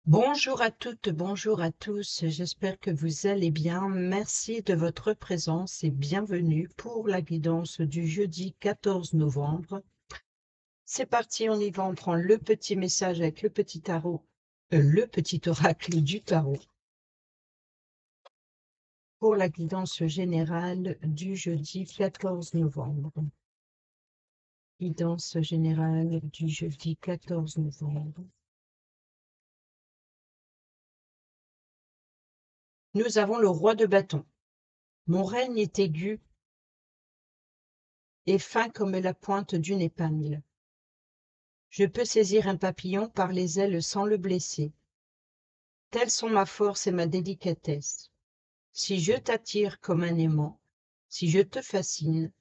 Bonjour à toutes, bonjour à tous, j'espère que vous allez bien. Merci de votre présence et bienvenue pour la guidance du jeudi 14 novembre. C'est parti, on y va, on prend le petit message avec le petit tarot, le petit oracle du tarot pour la guidance générale du jeudi 14 novembre. Guidance générale du jeudi 14 novembre. Nous avons le roi de bâton. Mon règne est aigu et fin comme la pointe d'une épingle. Je peux saisir un papillon par les ailes sans le blesser. Telles sont ma force et ma délicatesse. Si je t'attire comme un aimant, si je te fascine,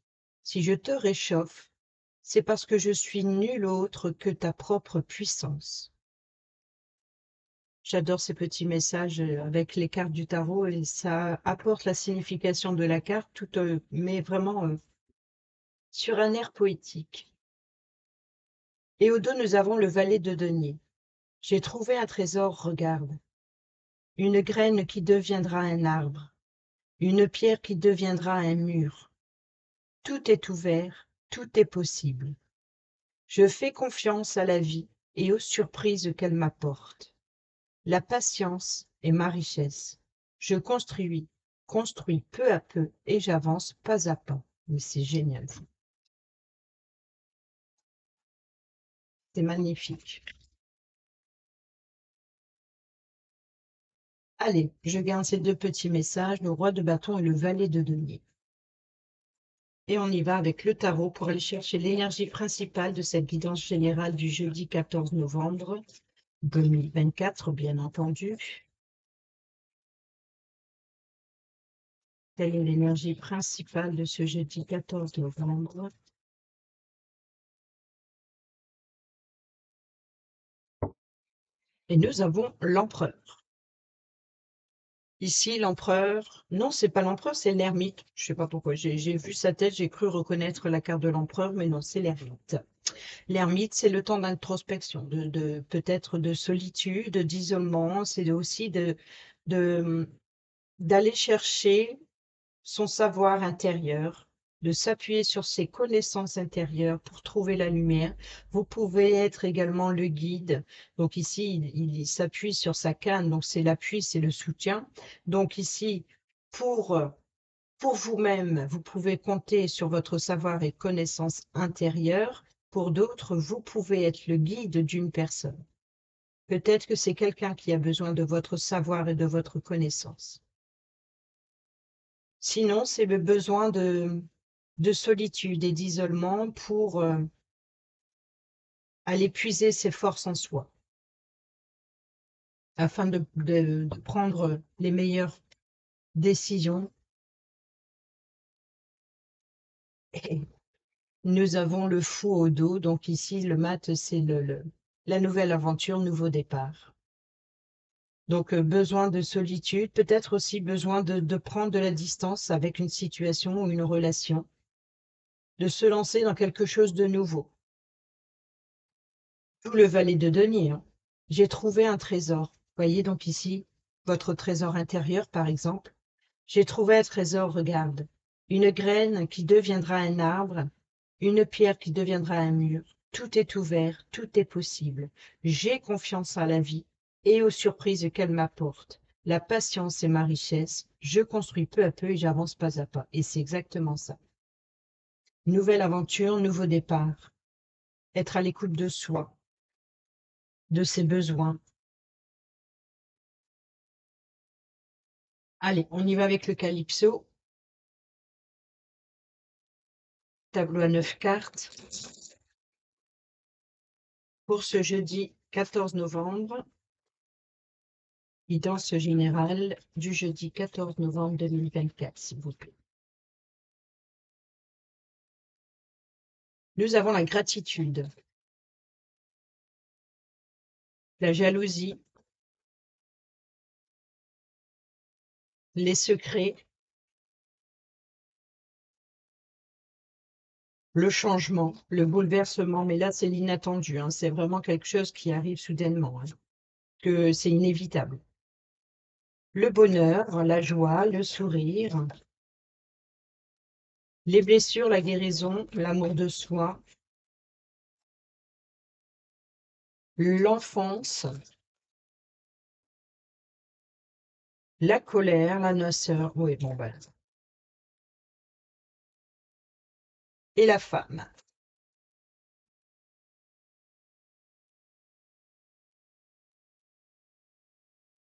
si je te réchauffe, c'est parce que je suis nul autre que ta propre puissance. J'adore ces petits messages avec les cartes du tarot et ça apporte la signification de la carte, mais vraiment sur un air poétique. Et au dos, nous avons le valet de denier. J'ai trouvé un trésor, regarde. Une graine qui deviendra un arbre, une pierre qui deviendra un mur. Tout est ouvert, tout est possible. Je fais confiance à la vie et aux surprises qu'elle m'apporte. La patience est ma richesse. Je construis peu à peu et j'avance pas à pas. Mais c'est génial. C'est magnifique. Allez, je garde ces deux petits messages, le roi de bâton et le valet de denier. Et on y va avec le tarot pour aller chercher l'énergie principale de cette guidance générale du jeudi 14 novembre 2024, bien entendu. Quelle est l'énergie principale de ce jeudi 14 novembre? Et nous avons l'empereur. Ici, l'empereur, non, c'est pas l'empereur, c'est l'ermite. Je sais pas pourquoi, j'ai vu sa tête, j'ai cru reconnaître la carte de l'empereur, mais non, c'est l'ermite. L'ermite, c'est le temps d'introspection, peut-être de solitude, d'isolement, c'est aussi de d'aller chercher son savoir intérieur, de s'appuyer sur ses connaissances intérieures pour trouver la lumière. Vous pouvez être également le guide. Donc ici, il s'appuie sur sa canne, donc c'est l'appui, c'est le soutien. Donc ici, pour, pour vous-même, vous pouvez compter sur votre savoir et connaissances intérieures. Pour d'autres, vous pouvez être le guide d'une personne. Peut-être que c'est quelqu'un qui a besoin de votre savoir et de votre connaissance. Sinon, c'est le besoin de solitude et d'isolement pour aller puiser ses forces en soi, afin de prendre les meilleures décisions. Et nous avons le fou au dos, donc ici, le mat, c'est la nouvelle aventure, nouveau départ. Donc, besoin de solitude, peut-être aussi besoin de prendre de la distance avec une situation ou une relation, de se lancer dans quelque chose de nouveau. Tout le valet de denier, hein. J'ai trouvé un trésor. Voyez donc ici, votre trésor intérieur, par exemple. J'ai trouvé un trésor, regarde. Une graine qui deviendra un arbre, une pierre qui deviendra un mur. Tout est ouvert, tout est possible. J'ai confiance à la vie et aux surprises qu'elle m'apporte. La patience est ma richesse. Je construis peu à peu et j'avance pas à pas. Et c'est exactement ça. Nouvelle aventure, nouveau départ. Être à l'écoute de soi, de ses besoins. Allez, on y va avec le Calypso. Tableau à 9 cartes. Pour ce jeudi 14 novembre, guidance générale du jeudi 14 novembre 2024, s'il vous plaît. Nous avons la gratitude, la jalousie, les secrets, le changement, le bouleversement, mais là c'est l'inattendu, hein, c'est vraiment quelque chose qui arrive soudainement, hein. que c'est inévitable. Le bonheur, la joie, le sourire, les blessures, la guérison, l'amour de soi, l'enfance, la colère, la noirceur, oui, bon, ben, et la femme.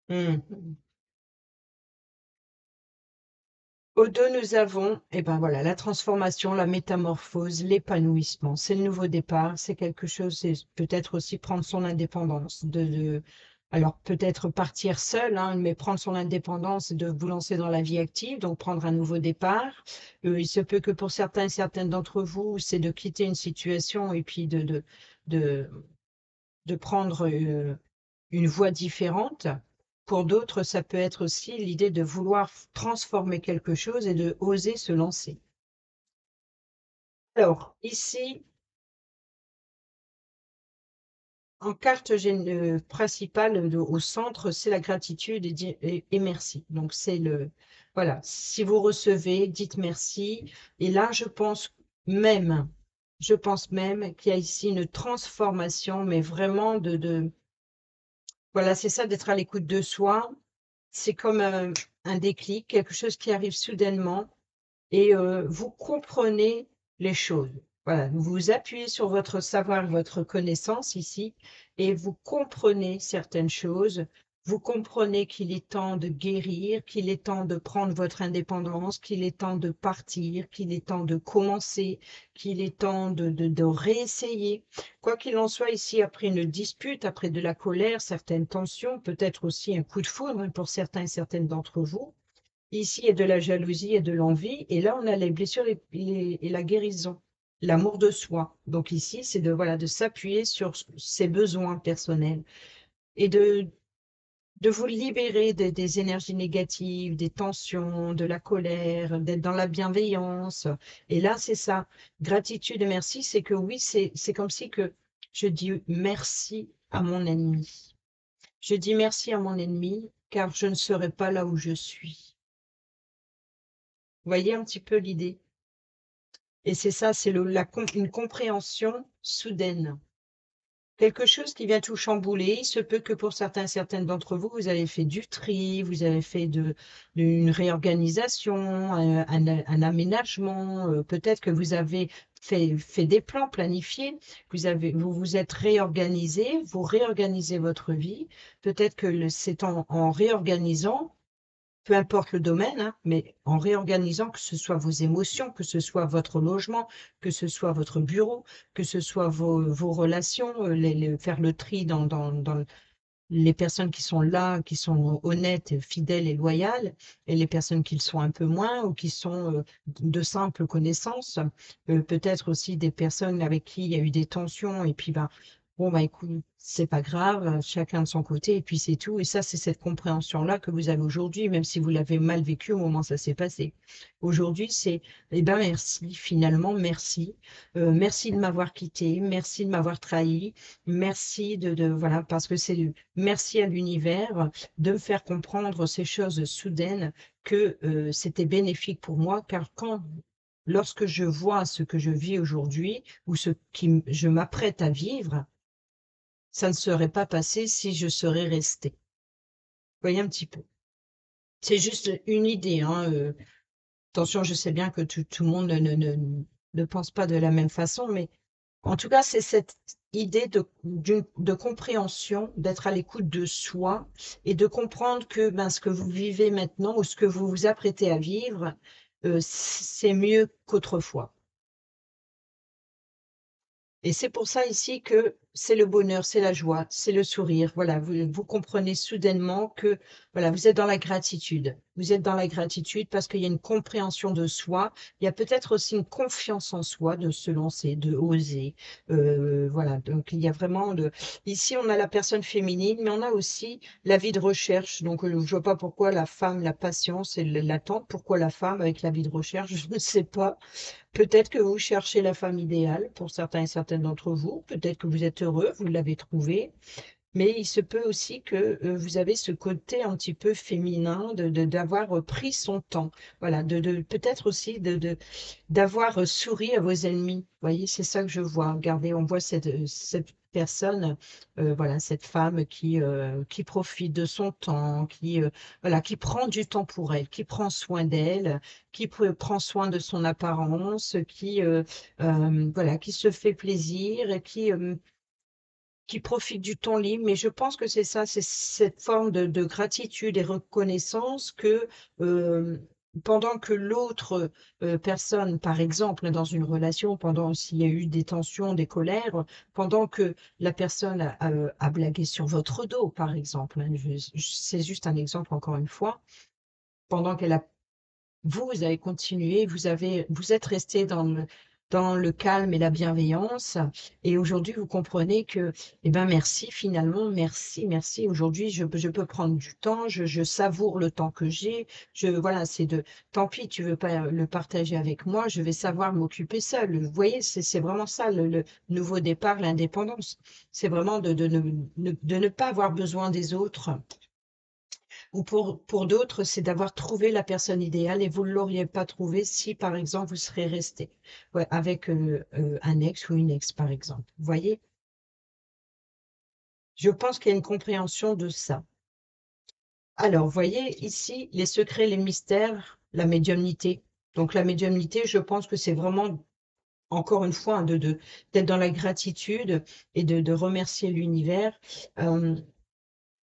Mhm. Au dos, nous avons, et ben voilà, la transformation, la métamorphose, l'épanouissement. C'est le nouveau départ, c'est quelque chose, c'est peut-être aussi prendre son indépendance, alors peut-être partir seul, hein, mais prendre son indépendance, de vous lancer dans la vie active, donc prendre un nouveau départ. Il se peut que pour certains et certaines d'entre vous, c'est de quitter une situation et puis de, de prendre une voie différente. Pour d'autres, ça peut être aussi l'idée de vouloir transformer quelque chose et de oser se lancer. Alors, ici, en carte principale au centre, c'est la gratitude et merci. Donc, c'est voilà, si vous recevez, dites merci. Et là, même, je pense même qu'il y a ici une transformation, mais vraiment voilà, c'est ça d'être à l'écoute de soi. C'est comme un déclic, quelque chose qui arrive soudainement et vous comprenez les choses. Voilà, vous vous appuyez sur votre savoir, votre connaissance ici et vous comprenez certaines choses. Vous comprenez qu'il est temps de guérir, qu'il est temps de prendre votre indépendance, qu'il est temps de partir, qu'il est temps de commencer, qu'il est temps de réessayer. Quoi qu'il en soit, ici, après une dispute, après de la colère, certaines tensions, peut-être aussi un coup de foudre hein, pour certains et certaines d'entre vous, ici, il y a de la jalousie et de l'envie. Et là, on a les blessures et la guérison, l'amour de soi. Donc ici, c'est voilà, de s'appuyer sur ses besoins personnels et de vous libérer des énergies négatives, des tensions, de la colère, d'être dans la bienveillance. Et là, c'est ça. Gratitude et merci, c'est que oui, c'est comme si que je dis merci à mon ennemi. Je dis merci à mon ennemi, car je ne serais pas là où je suis. Vous voyez un petit peu l'idée? Et c'est ça, c'est une compréhension soudaine. Quelque chose qui vient tout chambouler. Il se peut que pour certains, certaines d'entre vous, vous avez fait du tri, vous avez fait une réorganisation, un aménagement. Peut-être que vous avez fait des plans planifiés, vous vous êtes réorganisé, vous réorganisez votre vie. Peut-être que c'est en réorganisant peu importe le domaine, hein, mais en réorganisant, que ce soit vos émotions, que ce soit votre logement, que ce soit votre bureau, que ce soit vos relations, faire le tri dans les personnes qui sont là, qui sont honnêtes, fidèles et loyales, et les personnes qui le sont un peu moins ou qui sont de simples connaissances. Peut-être aussi des personnes avec qui il y a eu des tensions et puis ben, bon, bah écoute, c'est pas grave, chacun de son côté, et puis c'est tout. Et ça, c'est cette compréhension-là que vous avez aujourd'hui, même si vous l'avez mal vécu au moment où ça s'est passé. Aujourd'hui, c'est, eh ben merci, finalement, merci. Merci de m'avoir quitté, merci de m'avoir trahi, merci voilà, parce que c'est merci à l'univers de me faire comprendre ces choses soudaines que c'était bénéfique pour moi, car lorsque je vois ce que je vis aujourd'hui ou je m'apprête à vivre, ça ne serait pas passé si je serais restée. Vous voyez un petit peu. C'est juste une idée, hein. Attention, je sais bien que tout le monde ne pense pas de la même façon, mais en tout cas, c'est cette idée de compréhension, d'être à l'écoute de soi et de comprendre que ben, ce que vous vivez maintenant ou ce que vous vous apprêtez à vivre, c'est mieux qu'autrefois. Et c'est pour ça ici que c'est le bonheur, c'est la joie, c'est le sourire. Voilà, vous comprenez soudainement que voilà, vous êtes dans la gratitude. Vous êtes dans la gratitude parce qu'il y a une compréhension de soi. Il y a peut-être aussi une confiance en soi de se lancer, de oser. Voilà, donc il y a vraiment ici on a la personne féminine, mais on a aussi la vie de recherche. Donc je vois pas pourquoi la femme, la patience et l'attente. Pourquoi la femme avec la vie de recherche, je ne sais pas. Peut-être que vous cherchez la femme idéale pour certains et certaines d'entre vous. Peut-être que vous êtes heureux, vous l'avez trouvé. Mais il se peut aussi que vous avez ce côté un petit peu féminin d'avoir pris son temps. Voilà, peut-être aussi d'avoir souri à vos ennemis. Vous voyez, c'est ça que je vois. Regardez, on voit cette personne, voilà, cette femme qui profite de son temps, voilà, qui prend du temps pour elle, qui prend soin d'elle, prend soin de son apparence, voilà, qui se fait plaisir et qui profite du temps libre. Mais je pense que c'est ça, c'est cette forme de gratitude et reconnaissance que euh, pendant que l'autre personne, par exemple, dans une relation, pendant s'il y a eu des tensions, des colères, pendant que la personne a blagué sur votre dos, par exemple, hein, c'est juste un exemple encore une fois, pendant qu'elle a vous avez continué, vous êtes resté dans le calme et la bienveillance. Et aujourd'hui, vous comprenez que, eh ben, merci finalement, merci, merci. Aujourd'hui, je peux prendre du temps, je savoure le temps que j'ai. Voilà, tant pis, tu veux pas le partager avec moi, je vais savoir m'occuper seule. Vous voyez, c'est vraiment ça, le nouveau départ, l'indépendance. C'est vraiment de ne pas avoir besoin des autres. Ou pour d'autres, c'est d'avoir trouvé la personne idéale et vous ne l'auriez pas trouvée si, par exemple, vous serez resté ouais, avec un ex ou une ex, par exemple. Vous voyez? Je pense qu'il y a une compréhension de ça. Alors, vous voyez ici les secrets, les mystères, la médiumnité. Donc, la médiumnité, je pense que c'est vraiment, encore une fois, hein, d'être dans la gratitude et de remercier l'univers. Euh,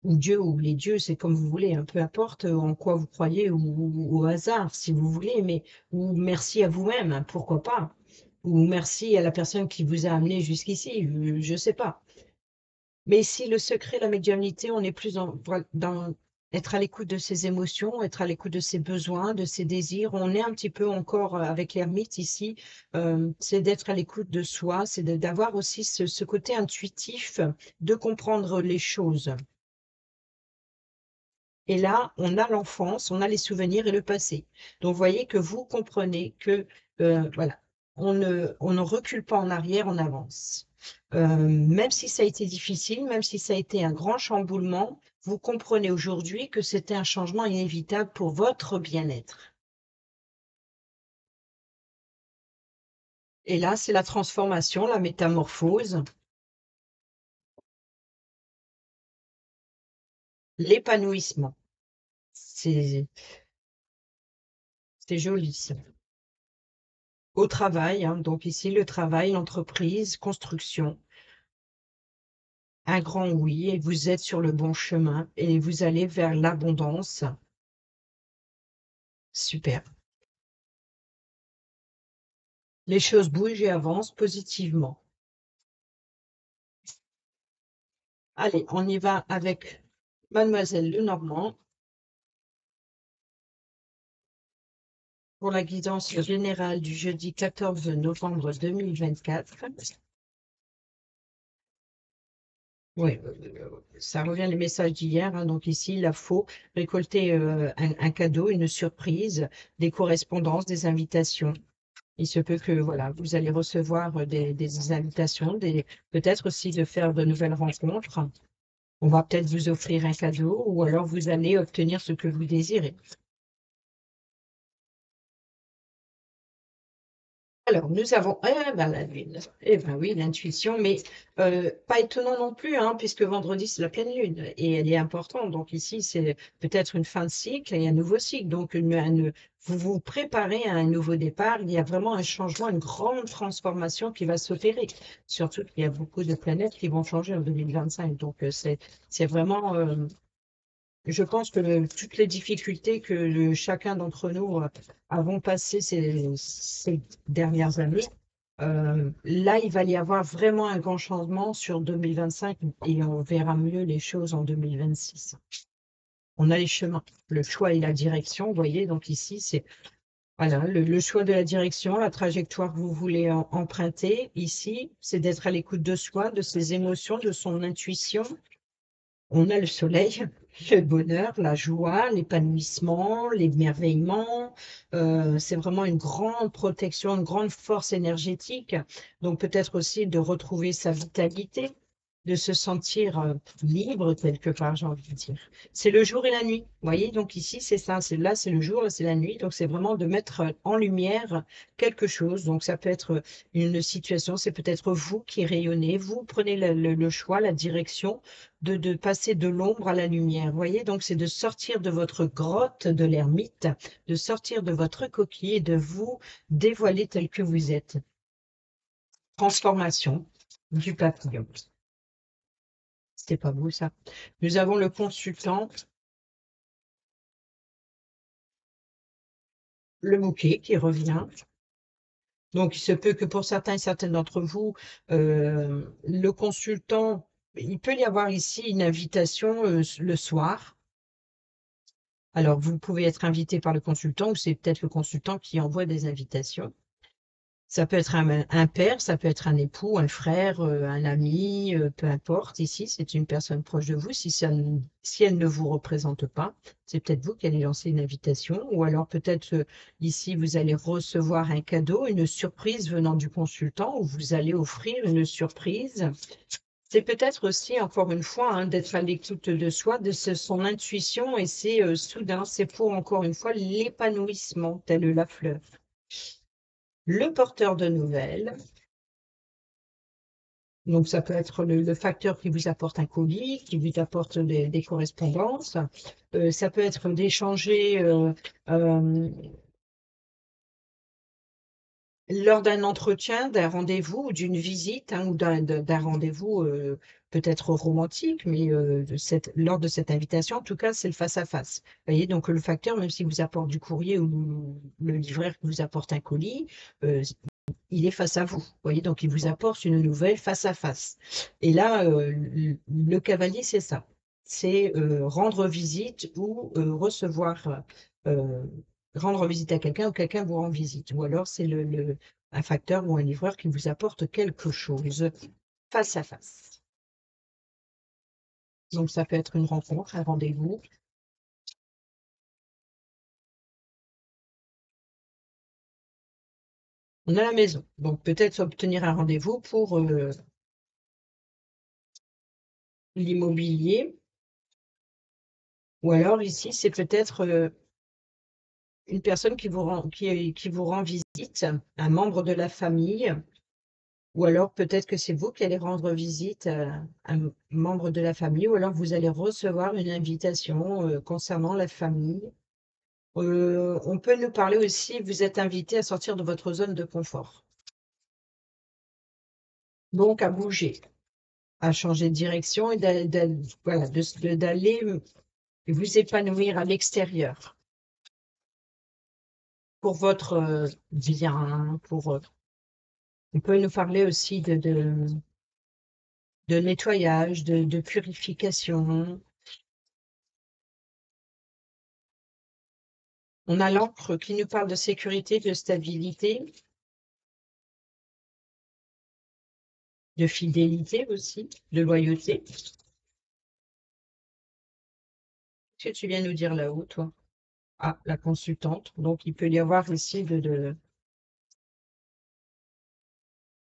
ou Dieu ou les dieux, c'est comme vous voulez, hein, peu importe en quoi vous croyez ou au hasard, si vous voulez, mais ou merci à vous-même, hein, pourquoi pas, ou merci à la personne qui vous a amené jusqu'ici, je sais pas. Mais si le secret, la médiumnité, on est plus dans être à l'écoute de ses émotions, être à l'écoute de ses besoins, de ses désirs. On est un petit peu encore avec l'ermite ici, c'est d'être à l'écoute de soi, c'est d'avoir aussi ce côté intuitif de comprendre les choses. Et là, on a l'enfance, on a les souvenirs et le passé. Donc, vous voyez que vous comprenez que, voilà, on ne recule pas en arrière, on avance. Même si ça a été difficile, même si ça a été un grand chamboulement, vous comprenez aujourd'hui que c'était un changement inévitable pour votre bien-être. Et là, c'est la transformation, la métamorphose, l'épanouissement. C'est, c'est joli, ça. Au travail, hein, donc ici, le travail, l'entreprise, construction. Un grand oui, et vous êtes sur le bon chemin et vous allez vers l'abondance. Super. Les choses bougent et avancent positivement. Allez, on y va avec Mademoiselle Lenormand pour la guidance générale du jeudi 14 novembre 2024. Oui, ça revient les messages d'hier, hein, donc ici, il faut récolter un cadeau, une surprise, des correspondances, des invitations. Il se peut que voilà, vous allez recevoir des invitations, peut-être aussi de faire de nouvelles rencontres. On va peut-être vous offrir un cadeau ou alors vous allez obtenir ce que vous désirez. Alors, nous avons la lune. Eh ben oui, l'intuition, mais pas étonnant non plus, hein, puisque vendredi, c'est la pleine lune et elle est importante. Donc ici, c'est peut-être une fin de cycle et un nouveau cycle. Donc, vous vous préparez à un nouveau départ. Il y a vraiment un changement, une grande transformation qui va s'opérer. Surtout qu'il y a beaucoup de planètes qui vont changer en 2025. Donc, c'est vraiment je pense que toutes les difficultés que chacun d'entre nous avons passées ces dernières années, là, il va y avoir vraiment un grand changement sur 2025 et on verra mieux les choses en 2026. On a les chemins, le choix et la direction. Vous voyez, donc ici, c'est voilà, le choix de la direction, la trajectoire que vous voulez emprunter. Ici, c'est d'être à l'écoute de soi, de ses émotions, de son intuition. On a le soleil, le bonheur, la joie, l'épanouissement, l'émerveillement. C'est vraiment une grande protection, une grande force énergétique. Donc peut-être aussi de retrouver sa vitalité. de se sentir libre quelque part, j'ai envie de dire. C'est le jour et la nuit. Vous voyez, donc ici, c'est ça. C'est là, c'est le jour, là, c'est la nuit. Donc, c'est vraiment de mettre en lumière quelque chose. Donc, ça peut être une situation, c'est peut-être vous qui rayonnez. Vous prenez le choix, la direction de passer de l'ombre à la lumière. Vous voyez, donc c'est de sortir de votre grotte de l'ermite, de sortir de votre coquille et de vous dévoiler tel que vous êtes. Transformation du papillon. C'était pas beau ça. Nous avons le consultant, le bouquet qui revient. Donc, il se peut que pour certains et certaines d'entre vous, le consultant, il peut y avoir ici une invitation le soir. Alors, vous pouvez être invité par le consultant ou c'est peut-être le consultant qui envoie des invitations. Ça peut être un père, ça peut être un époux, un frère, un ami, peu importe. Ici, c'est une personne proche de vous. Si elle ne vous représente pas, c'est peut-être vous qui allez lancer une invitation. Ou alors peut-être ici, vous allez recevoir un cadeau, une surprise venant du consultant, ou vous allez offrir une surprise. C'est peut-être aussi, encore une fois, hein, d'être à l'écoute de soi, de son intuition, et c'est soudain, c'est pour, encore une fois, l'épanouissement, telle la fleur. Le porteur de nouvelles, donc ça peut être le facteur qui vous apporte un colis, qui vous apporte des correspondances. Ça peut être d'échanger lors d'un entretien, d'un rendez-vous, ou d'une visite, hein, ou d'un rendez-vous peut-être romantique, mais lors de cette invitation, en tout cas, c'est le face-à-face. Vous voyez, donc le facteur, même s'il vous apporte du courrier ou le livreur qui vous apporte un colis, il est face à vous. Vous voyez, donc il vous apporte une nouvelle face à face. Et là, le cavalier, c'est ça. C'est rendre visite ou euh, rendre visite à quelqu'un ou quelqu'un vous rend visite. Ou alors c'est un facteur ou un livreur qui vous apporte quelque chose face à face. Donc ça peut être une rencontre, un rendez-vous. On a la maison. Donc peut-être obtenir un rendez-vous pour l'immobilier. Ou alors ici, c'est peut-être une personne qui vous rend visite, un membre de la famille, ou alors peut-être que c'est vous qui allez rendre visite à un membre de la famille, ou alors vous allez recevoir une invitation concernant la famille. On peut nous parler aussi, vous êtes invité à sortir de votre zone de confort. Donc à bouger, à changer de direction et voilà, d'aller vous épanouir à l'extérieur pour votre bien, on peut nous parler aussi de nettoyage, de purification. On a l'encre qui nous parle de sécurité, de stabilité, de fidélité aussi, de loyauté. Qu'est-ce que tu viens nous dire là-haut, toi? Ah, la consultante. Donc, il peut y avoir ici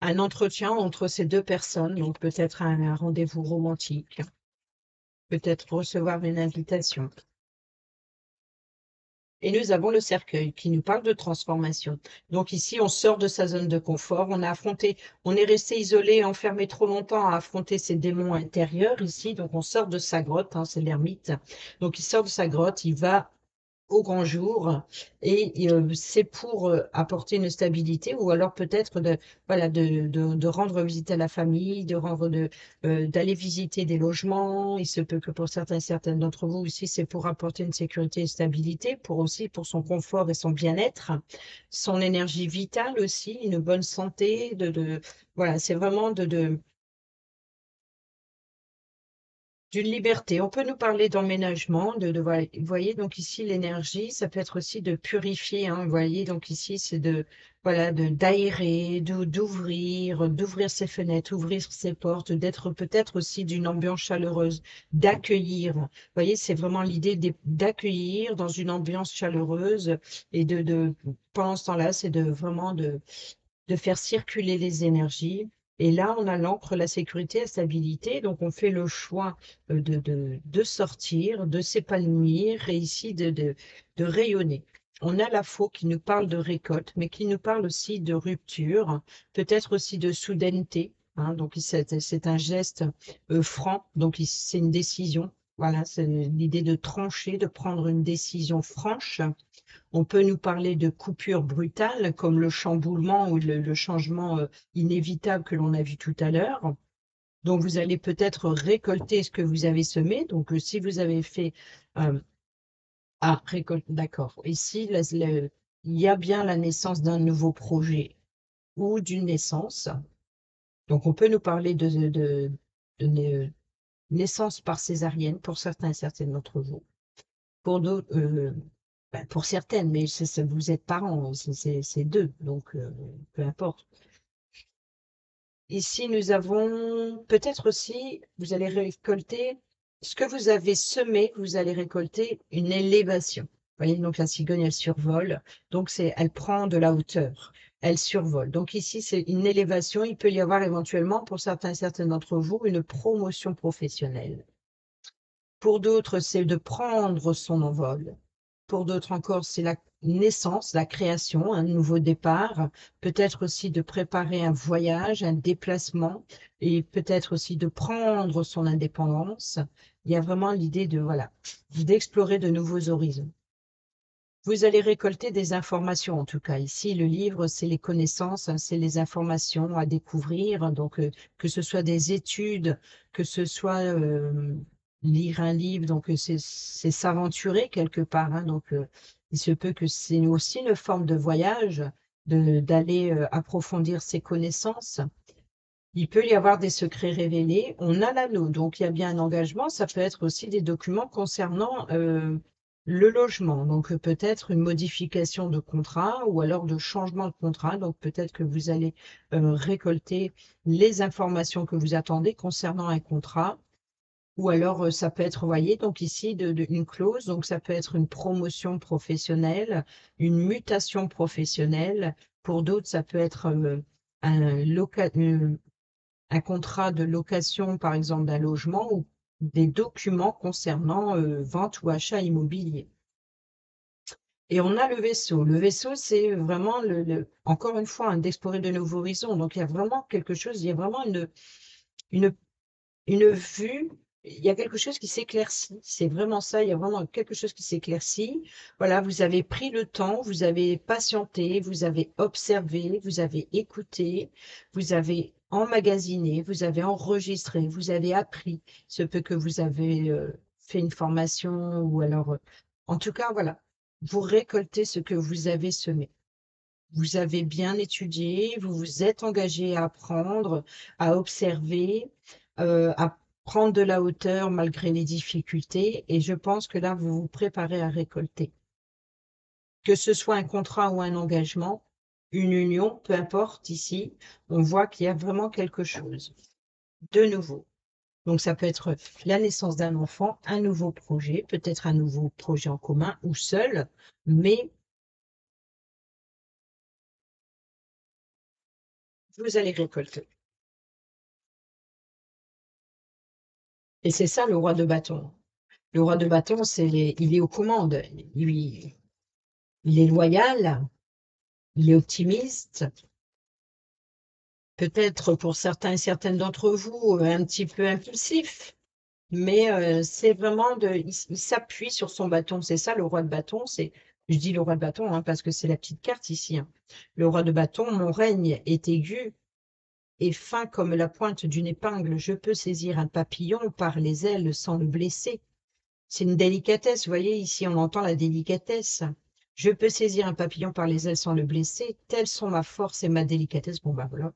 un entretien entre ces deux personnes, donc peut-être un rendez-vous romantique, peut-être recevoir une invitation. Et nous avons le cercueil qui nous parle de transformation. Donc ici, on sort de sa zone de confort, on est resté isolé, enfermé trop longtemps à affronter ses démons intérieurs ici, donc on sort de sa grotte, hein, c'est l'ermite. Donc il sort de sa grotte, il va au grand jour et c'est pour apporter une stabilité ou alors peut-être voilà, de rendre visite à la famille, d'aller visiter des logements. Il se peut que pour certains et certaines d'entre vous aussi, c'est pour apporter une sécurité et une stabilité, pour son confort et son bien-être, son énergie vitale aussi, une bonne santé, voilà, c'est vraiment d'une liberté. On peut nous parler d'emménagement, voilà, vous voyez, donc ici, l'énergie, ça peut être aussi de purifier, hein, vous voyez, donc ici, c'est voilà, d'aérer, d'ouvrir ses fenêtres, ouvrir ses portes, d'être peut-être aussi d'une ambiance chaleureuse, d'accueillir. Vous voyez, c'est vraiment l'idée d'accueillir dans une ambiance chaleureuse et pendant ce temps-là, c'est vraiment de faire circuler les énergies Et là, on a l'ancre, la sécurité, la stabilité. Donc, on fait le choix de sortir, de s'épanouir et ici de rayonner. On a la faux qui nous parle de récolte, mais qui nous parle aussi de rupture, peut-être aussi de soudaineté. Hein, donc, c'est un geste franc, donc c'est une décision. Voilà, c'est l'idée de trancher, de prendre une décision franche. On peut nous parler de coupures brutales, comme le chamboulement ou le changement inévitable que l'on a vu tout à l'heure. Donc, vous allez peut-être récolter ce que vous avez semé. Donc, si vous avez fait récolte, d'accord. Ici, il y a bien la naissance d'un nouveau projet ou d'une naissance. Donc, on peut nous parler de naissance par césarienne pour certains et certaines d'entre vous. Pour d'autres, pour certaines, mais vous êtes parents, c'est deux, donc peu importe. Ici, nous avons peut-être aussi, vous allez récolter ce que vous avez semé, vous allez récolter une élévation. Vous voyez, donc la cigogne, elle survole, donc elle prend de la hauteur, elle survole. Donc ici, c'est une élévation. Il peut y avoir éventuellement, pour certains et certaines d'entre vous, une promotion professionnelle. Pour d'autres, c'est de prendre son envol. Pour d'autres encore, c'est la naissance, la création, un nouveau départ, peut-être aussi de préparer un voyage, un déplacement, et peut-être aussi de prendre son indépendance. Il y a vraiment l'idée voilà, d'explorer de nouveaux horizons. Vous allez récolter des informations, en tout cas. Ici, le livre, c'est les connaissances, hein, c'est les informations à découvrir. Donc, que ce soit des études, que ce soit lire un livre, donc c'est s'aventurer quelque part. Hein, donc, il se peut que c'est aussi une forme de voyage, d'aller approfondir ses connaissances. Il peut y avoir des secrets révélés. On a l'anneau, donc il y a bien un engagement. Ça peut être aussi des documents concernant le logement. Donc peut-être une modification de contrat ou alors de changement de contrat. Donc peut-être que vous allez récolter les informations que vous attendez concernant un contrat. Ou alors ça peut être, vous voyez, donc ici une clause. Donc ça peut être une promotion professionnelle, une mutation professionnelle. Pour d'autres, ça peut être un contrat de location, par exemple, d'un logement ou des documents concernant vente ou achat immobilier. Et on a le vaisseau. Le vaisseau, c'est vraiment, encore une fois, d'explorer de nouveaux horizons. Donc, il y a vraiment quelque chose, il y a vraiment une, une vue, il y a quelque chose qui s'éclaircit. C'est vraiment ça, il y a vraiment quelque chose qui s'éclaircit. Voilà, vous avez pris le temps, vous avez patienté, vous avez observé, vous avez écouté, vous avez emmagasiné, vous avez enregistré, vous avez appris ce peu que vous avez fait une formation ou alors, en tout cas, voilà, vous récoltez ce que vous avez semé. Vous avez bien étudié, vous vous êtes engagé à apprendre, à observer, à prendre de la hauteur malgré les difficultés. Et je pense que là, vous vous préparez à récolter. Que ce soit un contrat ou un engagement, une union, peu importe ici, on voit qu'il y a vraiment quelque chose de nouveau. Donc, ça peut être la naissance d'un enfant, un nouveau projet, peut-être un nouveau projet en commun ou seul, mais vous allez récolter. Et c'est ça le roi de bâton. Le roi de bâton, il est aux commandes. Il est loyal, il est optimiste. Peut-être pour certains et certaines d'entre vous, un petit peu impulsif. Mais c'est vraiment il s'appuie sur son bâton. C'est ça le roi de bâton. Je dis le roi de bâton hein, parce que c'est la petite carte ici. Hein. Le roi de bâton, mon règne est aigu et fin comme la pointe d'une épingle. Je peux saisir un papillon par les ailes sans le blesser. C'est une délicatesse, vous voyez, ici on entend la délicatesse. Je peux saisir un papillon par les ailes sans le blesser, telles sont ma force et ma délicatesse. Bon, bah voilà.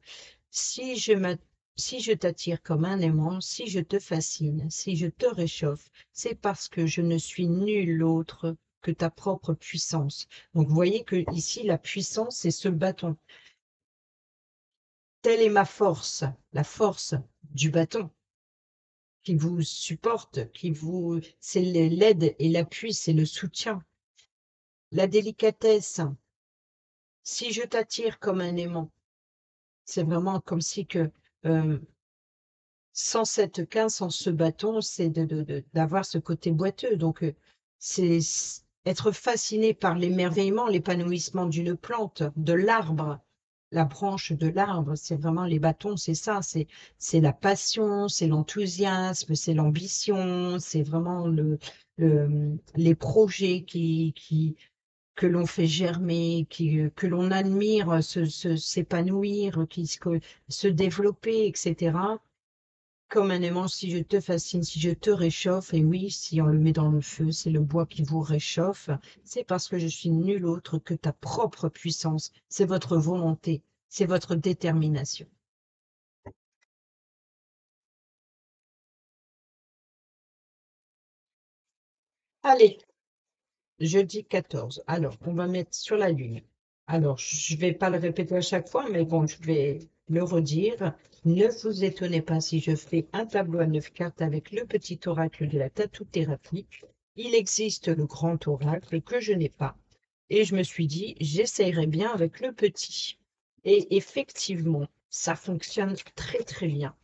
Si je t'attire comme un aimant, si je te fascine, si je te réchauffe, c'est parce que je ne suis nul autre que ta propre puissance. Donc vous voyez que ici la puissance, c'est ce bâton. Telle est ma force, la force du bâton qui vous supporte, c'est l'aide et l'appui, c'est le soutien. La délicatesse, si je t'attire comme un aimant, c'est vraiment comme si que sans cette quinte, sans ce bâton, c'est d'avoir ce côté boiteux. Donc, c'est être fasciné par l'émerveillement, l'épanouissement d'une plante, de l'arbre, la branche de l'arbre. C'est vraiment les bâtons, c'est ça. C'est la passion, c'est l'enthousiasme, c'est l'ambition, c'est vraiment les projets que l'on fait germer, que l'on admire s'épanouir, se développer, etc. Comme un aimant, si je te fascine, si je te réchauffe, et oui, si on le met dans le feu, c'est le bois qui vous réchauffe, c'est parce que je suis nul autre que ta propre puissance, c'est votre volonté, c'est votre détermination. Allez, jeudi 14. Alors, on va mettre sur la lune. Alors, je vais pas le répéter à chaque fois, mais bon, je vais le redire. Ne vous étonnez pas si je fais un tableau à 9 cartes avec le petit oracle de la tatou-thérapie. Il existe le grand oracle que je n'ai pas. Et je me suis dit, j'essayerai bien avec le petit. Et effectivement, ça fonctionne très très bien.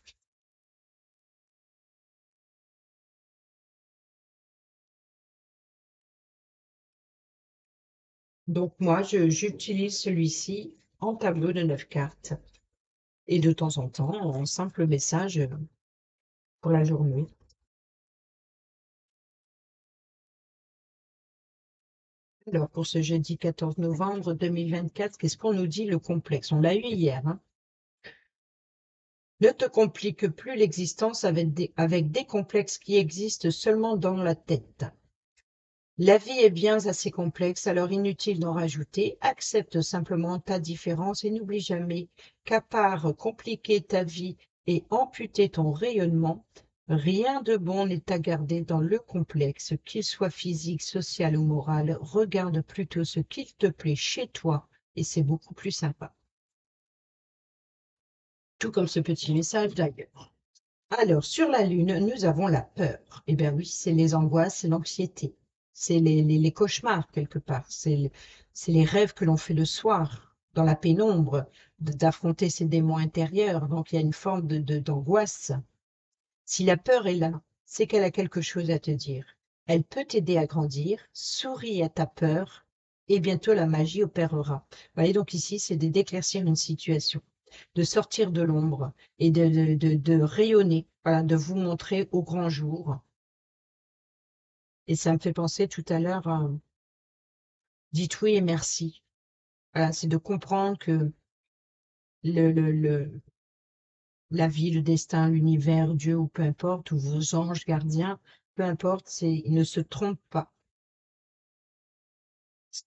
Donc moi, j'utilise celui-ci en tableau de 9 cartes. Et de temps en temps, en simple message pour la journée. Alors, pour ce jeudi 14 novembre 2024, qu'est-ce qu'on nous dit le complexe? On l'a eu hier, hein. Ne te complique plus l'existence avec des complexes qui existent seulement dans la tête. La vie est bien assez complexe, alors inutile d'en rajouter. Accepte simplement ta différence et n'oublie jamais qu'à part compliquer ta vie et amputer ton rayonnement, rien de bon n'est à garder dans le complexe, qu'il soit physique, social ou moral. Regarde plutôt ce qu'il te plaît chez toi et c'est beaucoup plus sympa. Tout comme ce petit message d'ailleurs. Alors, sur la Lune, nous avons la peur. Eh bien oui, c'est les angoisses, c'est l'anxiété, c'est les cauchemars quelque part, c'est les rêves que l'on fait le soir, dans la pénombre, d'affronter ses démons intérieurs. Donc il y a une forme d'angoisse. Si la peur est là, c'est qu'elle a quelque chose à te dire. Elle peut t'aider à grandir, souris à ta peur, et bientôt la magie opérera. Vous voyez, donc ici, c'est d'éclaircir une situation, de sortir de l'ombre et de rayonner, voilà, de vous montrer au grand jour. Et ça me fait penser tout à l'heure, dites oui et merci. Voilà, c'est de comprendre que le, le, le- la vie, le destin, l'univers, Dieu ou peu importe, ou vos anges gardiens, peu importe, ils ne se trompent pas. Ce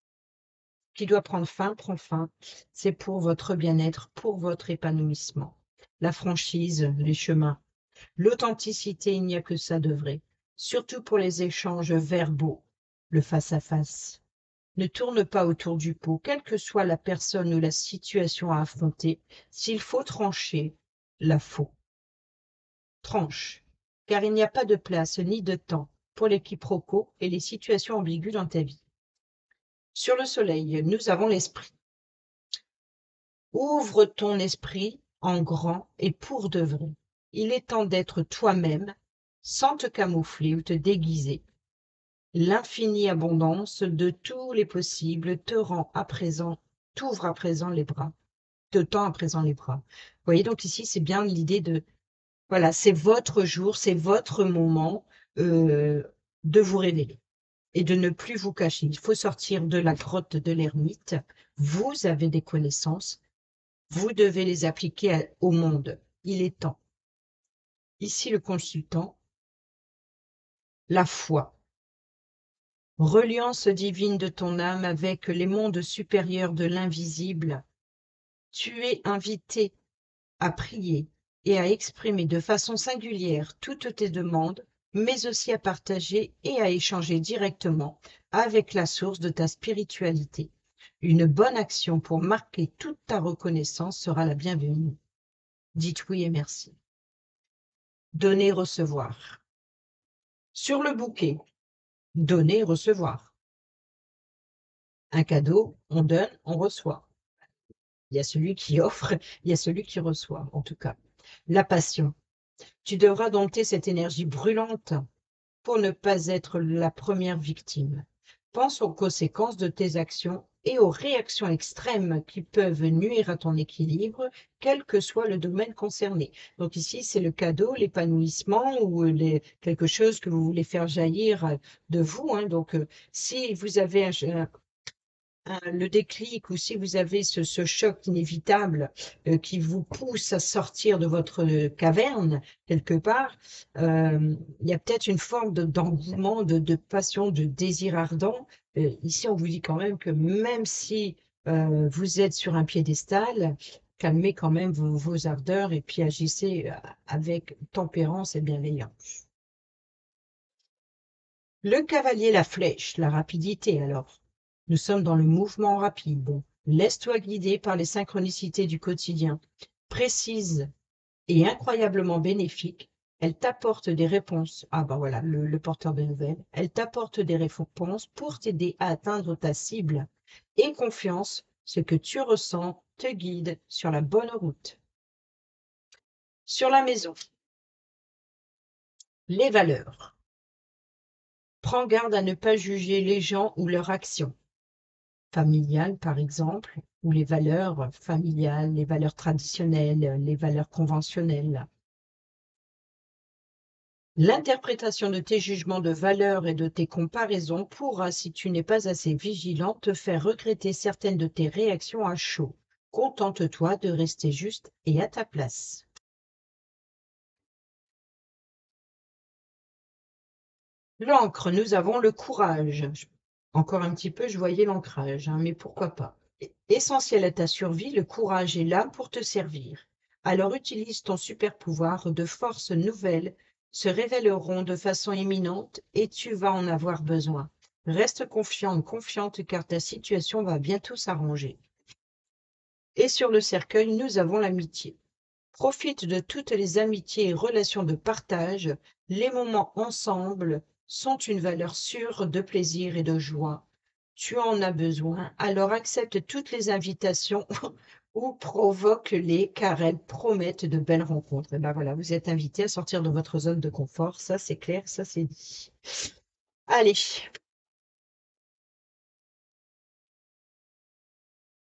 qui doit prendre fin, prend fin. C'est pour votre bien-être, pour votre épanouissement. La franchise, les chemins. L'authenticité, il n'y a que ça de vrai, surtout pour les échanges verbaux, le face-à-face. Ne tourne pas autour du pot, quelle que soit la personne ou la situation à affronter. S'il faut trancher, la faut. Tranche, car il n'y a pas de place ni de temps pour les quiproquos et les situations ambiguës dans ta vie. Sur le soleil, nous avons l'esprit. Ouvre ton esprit en grand et pour de vrai. Il est temps d'être toi-même, sans te camoufler ou te déguiser. L'infinie abondance de tous les possibles te rend à présent, t'ouvre à présent les bras, te tend à présent les bras. Vous voyez, donc ici, c'est bien l'idée de, voilà, c'est votre jour, c'est votre moment euh, de vous révéler et de ne plus vous cacher. Il faut sortir de la grotte de l'ermite. Vous avez des connaissances, vous devez les appliquer au monde. Il est temps. Ici, le consultant, la foi. Reliance divine de ton âme avec les mondes supérieurs de l'invisible, tu es invité à prier et à exprimer de façon singulière toutes tes demandes, mais aussi à partager et à échanger directement avec la source de ta spiritualité. Une bonne action pour marquer toute ta reconnaissance sera la bienvenue. Dites oui et merci. Donner, recevoir. Sur le bouquet, donner, recevoir. Un cadeau, on donne, on reçoit. Il y a celui qui offre, il y a celui qui reçoit, en tout cas. La passion. Tu devras dompter cette énergie brûlante pour ne pas être la première victime. Pense aux conséquences de tes actions et aux réactions extrêmes qui peuvent nuire à ton équilibre, quel que soit le domaine concerné. Donc ici, c'est le cadeau, l'épanouissement ou quelque chose que vous voulez faire jaillir de vous, hein. Donc, si vous avez le déclic ou si vous avez ce choc inévitable qui vous pousse à sortir de votre caverne quelque part, il y a peut-être une forme d'engouement, de passion, de désir ardent. Ici, on vous dit quand même que même si vous êtes sur un piédestal, calmez quand même vos ardeurs et puis agissez avec tempérance et bienveillance. Le cavalier, la flèche, la rapidité alors. Nous sommes dans le mouvement rapide. Laisse-toi guider par les synchronicités du quotidien. Précise et incroyablement bénéfique, elle t'apporte des réponses. Ah ben voilà, le porteur de nouvelles. Elle t'apporte des réponses pour t'aider à atteindre ta cible. Et confiance, ce que tu ressens te guide sur la bonne route. Sur la maison, les valeurs. Prends garde à ne pas juger les gens ou leurs actions. Familiales, par exemple, ou les valeurs familiales, les valeurs traditionnelles, les valeurs conventionnelles. L'interprétation de tes jugements de valeur et de tes comparaisons pourra, si tu n'es pas assez vigilant, te faire regretter certaines de tes réactions à chaud. Contente-toi de rester juste et à ta place. L'encre, nous avons le courage. Encore un petit peu, je voyais l'ancrage, hein, mais pourquoi pas. Essentiel à ta survie, le courage est là pour te servir. Alors utilise ton super pouvoir, de forces nouvelles se révéleront de façon imminente et tu vas en avoir besoin. Reste confiant ou confiante car ta situation va bientôt s'arranger. Et sur le cercueil, nous avons l'amitié. Profite de toutes les amitiés et relations de partage. Les moments ensemble sont une valeur sûre de plaisir et de joie. Tu en as besoin, alors accepte toutes les invitations ou provoque-les car elles promettent de belles rencontres. Et ben voilà, vous êtes invité à sortir de votre zone de confort, ça c'est clair, ça c'est dit. Allez,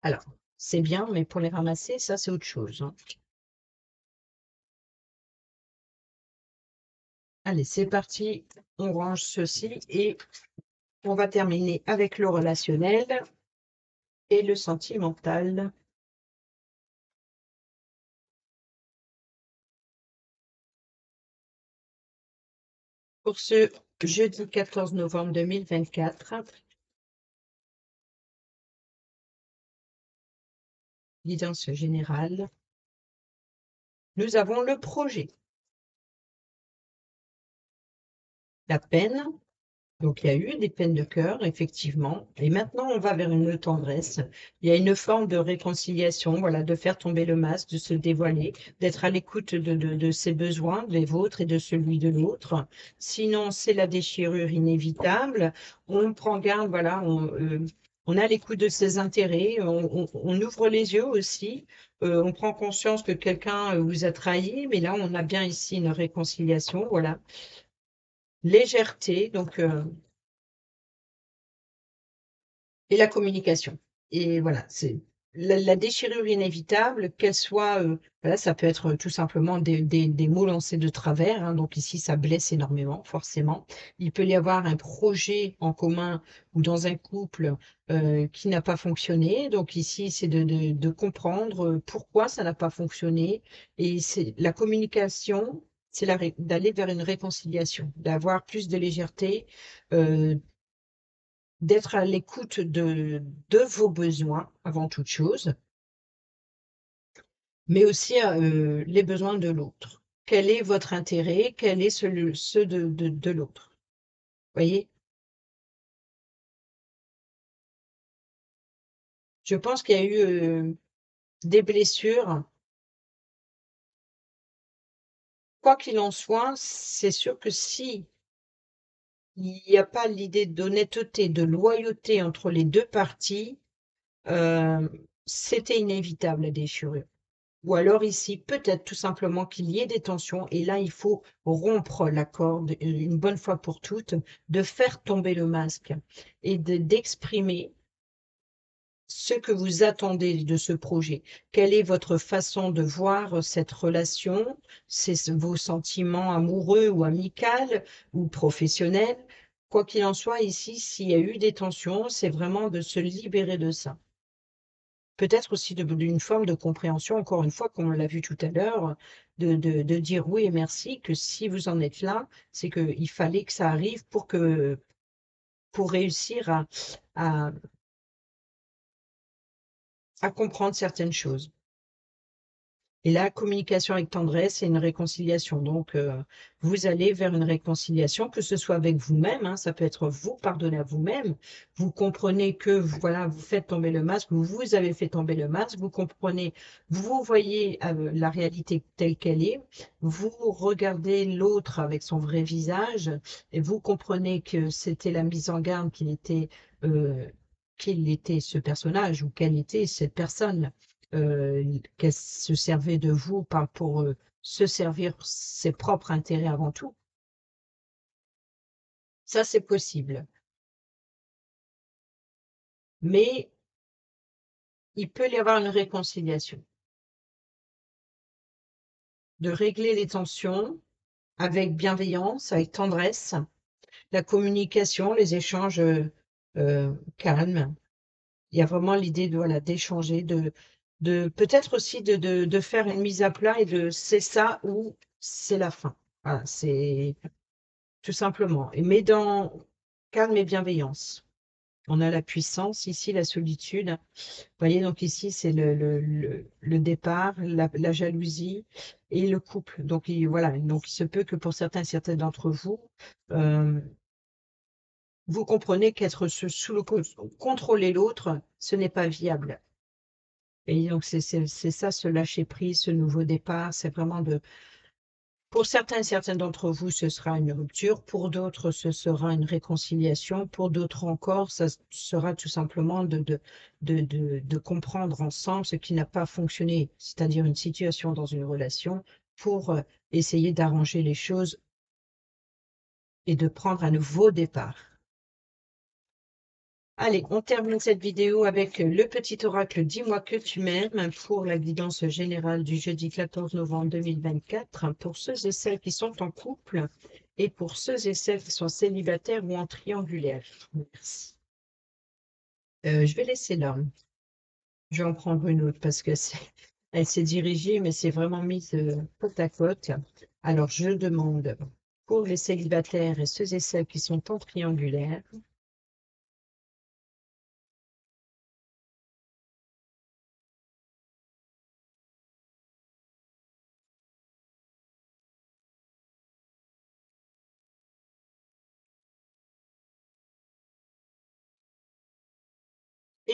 alors, c'est bien, mais pour les ramasser, ça c'est autre chose, hein. Allez, c'est parti, on range ceci et on va terminer avec le relationnel et le sentimental. Pour ce jeudi 14 novembre 2024, guidance générale, nous avons le projet, la peine. Donc, il y a eu des peines de cœur, effectivement. Et maintenant, on va vers une tendresse. Il y a une forme de réconciliation, voilà, de faire tomber le masque, de se dévoiler, d'être à l'écoute de ses besoins, des vôtres et de celui de l'autre. Sinon, c'est la déchirure inévitable. On prend garde, voilà, on a l'écoute de ses intérêts, on ouvre les yeux aussi. On prend conscience que quelqu'un vous a trahi, mais là, on a bien ici une réconciliation, voilà. Légèreté, donc et la communication. Et voilà, c'est la déchirure inévitable, qu'elle soit, voilà, ça peut être tout simplement des mots lancés de travers, hein, donc ici, ça blesse énormément, forcément. Il peut y avoir un projet en commun ou dans un couple qui n'a pas fonctionné. Donc ici, c'est de comprendre pourquoi ça n'a pas fonctionné. Et c'est la communication, c'est d'aller vers une réconciliation, d'avoir plus de légèreté, euh, d'être à l'écoute de vos besoins avant toute chose, mais aussi les besoins de l'autre. Quel est votre intérêt? Quel est ceux de l'autre? Voyez? Je pense qu'il y a eu des blessures. Quoi qu'il en soit, c'est sûr que si il n'y a pas l'idée d'honnêteté, de loyauté entre les deux parties, euh, c'était inévitable la déchirure. Ou alors ici, peut-être tout simplement qu'il y ait des tensions et là, il faut rompre la corde une bonne fois pour toutes, de faire tomber le masque et d'exprimer ce que vous attendez de ce projet. Quelle est votre façon de voir cette relation? C'est vos sentiments amoureux ou amicaux ou professionnels? Quoi qu'il en soit, ici, s'il y a eu des tensions, c'est vraiment de se libérer de ça. Peut-être aussi d'une forme de compréhension, encore une fois, comme on l'a vu tout à l'heure, de dire oui et merci, que si vous en êtes là, c'est qu'il fallait que ça arrive pour réussir à, à comprendre certaines choses. Et la communication avec tendresse et une réconciliation. Donc, vous allez vers une réconciliation, que ce soit avec vous-même, hein, ça peut être vous pardonner à vous-même. Vous comprenez que, voilà, vous faites tomber le masque, vous avez fait tomber le masque, vous comprenez, vous voyez la réalité telle qu'elle est, vous regardez l'autre avec son vrai visage, et vous comprenez que c'était la mise en garde euh, qu'il était ce personnage ou quelle était cette personne qu'elle se servait de vous pas pour se servir ses propres intérêts avant tout. Ça, c'est possible. Mais il peut y avoir une réconciliation, de régler les tensions avec bienveillance, avec tendresse, la communication, les échanges calmes. Il y a vraiment l'idée de, voilà, d'échanger, de peut-être aussi de faire une mise à plat et de c'est ça ou c'est la fin. Voilà, c'est tout simplement. Mais dans calme et bienveillance. On a la puissance, ici la solitude. Vous voyez, donc ici c'est le départ, la jalousie et le couple. Donc voilà, donc il se peut que pour certains d'entre vous, euh, vous comprenez qu'être sous le contrôler l'autre, ce n'est pas viable. Et donc c'est ça, ce lâcher prise, ce nouveau départ, c'est vraiment pour certains d'entre vous, ce sera une rupture, pour d'autres, ce sera une réconciliation, pour d'autres encore, ça sera tout simplement de comprendre ensemble ce qui n'a pas fonctionné, c'est-à-dire une situation dans une relation, pour essayer d'arranger les choses et de prendre un nouveau départ. Allez, on termine cette vidéo avec le petit oracle Dis-moi que tu m'aimes pour la guidance générale du jeudi 14 novembre 2024 pour ceux et celles qui sont en couple et pour ceux et celles qui sont célibataires ou en triangulaire. Merci. Je vais laisser là. Je vais en prendre une autre parce que elle s'est dirigée, mais c'est vraiment mise côte à côte. Alors, je demande pour les célibataires et ceux et celles qui sont en triangulaire.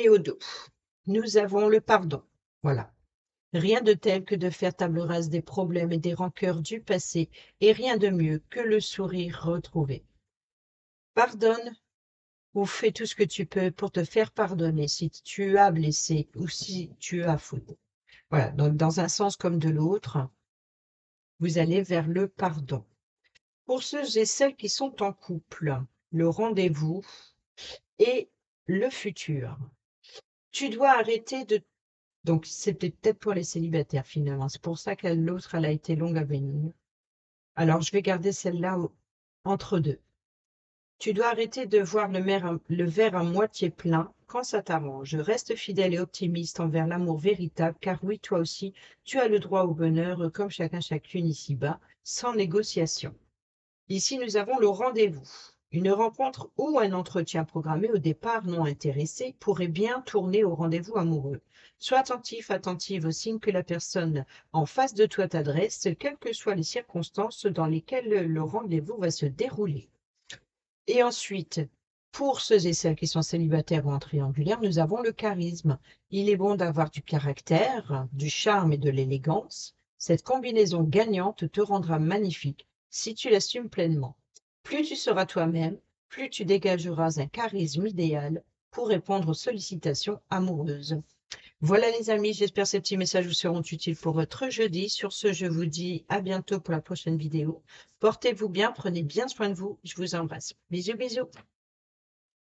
Et au dos, nous avons le pardon. Voilà. Rien de tel que de faire table rase des problèmes et des rancœurs du passé, et rien de mieux que le sourire retrouvé. Pardonne ou fais tout ce que tu peux pour te faire pardonner si tu as blessé ou si tu as fauté. Voilà, donc dans un sens comme de l'autre, vous allez vers le pardon. Pour ceux et celles qui sont en couple, le rendez-vous et le futur. Tu dois arrêter de... Donc, c'était peut-être pour les célibataires finalement. C'est pour ça que l'autre, elle a été longue à venir. Alors, je vais garder celle-là entre deux. Tu dois arrêter de voir le verre à moitié plein quand ça t'arrange. Reste fidèle et optimiste envers l'amour véritable, car oui, toi aussi, tu as le droit au bonheur, comme chacune ici-bas, sans négociation. Ici, nous avons le rendez-vous. Une rencontre ou un entretien programmé au départ non intéressé pourrait bien tourner au rendez-vous amoureux. Sois attentif, attentive aux signes que la personne en face de toi t'adresse, quelles que soient les circonstances dans lesquelles le rendez-vous va se dérouler. Et ensuite, pour ceux et celles qui sont célibataires ou en triangulaire, nous avons le charisme. Il est bon d'avoir du caractère, du charme et de l'élégance. Cette combinaison gagnante te rendra magnifique si tu l'assumes pleinement. Plus tu seras toi-même, plus tu dégageras un charisme idéal pour répondre aux sollicitations amoureuses. Voilà les amis, j'espère que ces petits messages vous seront utiles pour votre jeudi. Sur ce, je vous dis à bientôt pour la prochaine vidéo. Portez-vous bien, prenez bien soin de vous. Je vous embrasse. Bisous, bisous.